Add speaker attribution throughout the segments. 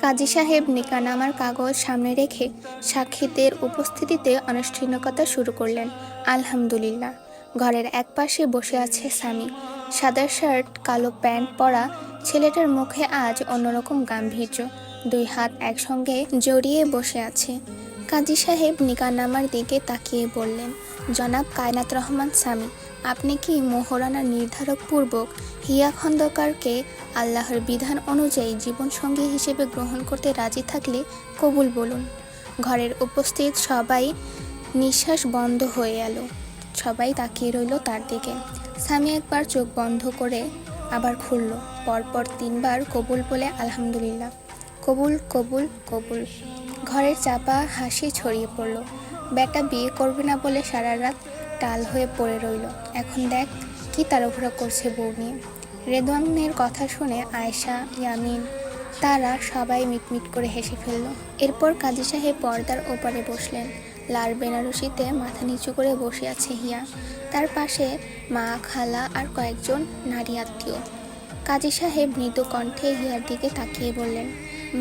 Speaker 1: কাজী সাহেব নিকানামার কাগজ সামনে রেখে সাক্ষীদের উপস্থিতিতে আনুষ্ঠানিকতা শুরু করলেন। আলহামদুলিল্লাহ। ঘরের একপাশে বসে আছে স্বামী। সাদা শার্ট, কালো প্যান্ট পরা ছেলেটার মুখে আজ অন্যরকম গাম্ভীর্য। দুই হাত একসঙ্গে জড়িয়ে বসে আছে। কাজী সাহেব নিকানামার দিকে তাকিয়ে বললেন, জনাব কায়নাত রহমান স্বামী, আপনি কি মোহরানা নির্ধারক পূর্বক হিয়া খন্দকারকে আল্লাহর বিধান অনুযায়ী জীবনসঙ্গী হিসেবে গ্রহণ করতে রাজি থাকলে কবুল বলুন। ঘরের উপস্থিত সবাই নিঃশ্বাস বন্ধ হয়ে এলো। সবাই তাকিয়ে রইল তার দিকে। স্বামী একবার চোখ বন্ধ করে আবার খুলল। পরপর 3 বার কবুল বলে আলহামদুলিল্লাহ, কবুল কবুল কবুল। ঘরের চাপা হাসি ছড়িয়ে পড়ল। বেটা বিয়ে করবে না বলে সারা রাত টাল হয়ে পড়ে রইল, এখন দেখ কি তাড়াহুড়া করছে বউ নিয়ে। রেদওয়ানের কথা শুনে আয়েশা, ইয়ামিন, তারা সবাই মিটমিট করে হেসে ফেলল। এরপর কাজী সাহেব পর্দার ওপারে বসলেন। লাল বেনারসিতে মাথা নিচু করে বসে আছে হিয়া, তার পাশে মা, খালা আর কয়েকজন নারী আত্মীয়। কাজী সাহেব মৃদু কণ্ঠে হিয়ার দিকে তাকিয়ে বললেন,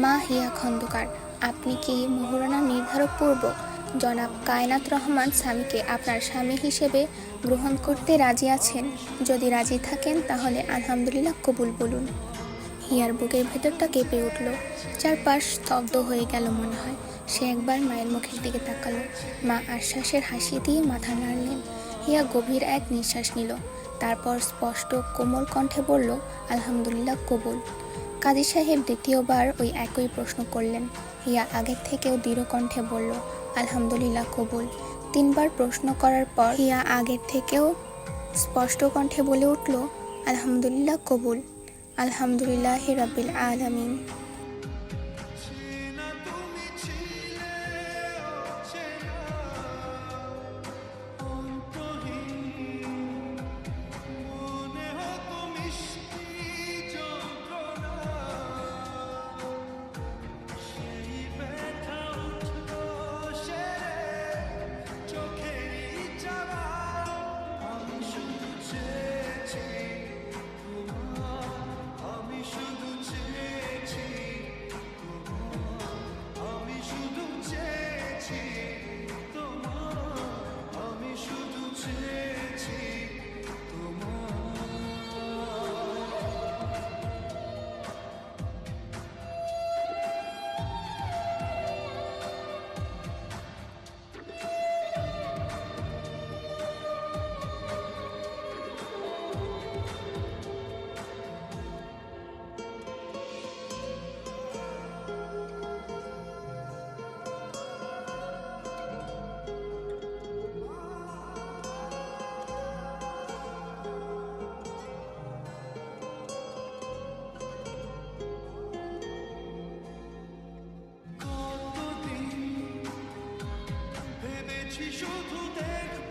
Speaker 1: মা হিয়া খন্দকার, আপনি কি মোহরানা নির্ধারক পূর্বক জনাব কায়নাত রহমান স্বামীকে আপনার স্বামী হিসেবে গ্রহণ করতে রাজি আছেন? যদি রাজি থাকেন তাহলে আলহামদুলিল্লাহ কবুল বলুন। হিয়ার বুকের ভেতরটা কেঁপে উঠল। চারপাশ স্তব্ধ হয়ে গেল মনে হয়। সে একবার মায়ের মুখের দিকে তাকালো। মা আশ্বাসের হাসি দিয়ে মাথা নাড়লেন। হিয়া গভীর এক নিঃশ্বাস নিল। তারপর স্পষ্ট কোমল কণ্ঠে বলল, আলহামদুলিল্লাহ কবুল। কাজী সাহেব দ্বিতীয়বার ওই একই প্রশ্ন করলেন। হিয়া আগের থেকেও দৃঢ় কণ্ঠে বলল, আলহামদুলিল্লাহ কবুল। 3 বার প্রশ্ন করার পর হিয়া আগের থেকেও স্পষ্ট কণ্ঠে বলে উঠল, আলহামদুলিল্লাহ কবুল। আলহামদুলিল্লাহি রাব্বিল আলামিন।
Speaker 2: শুধু দেখব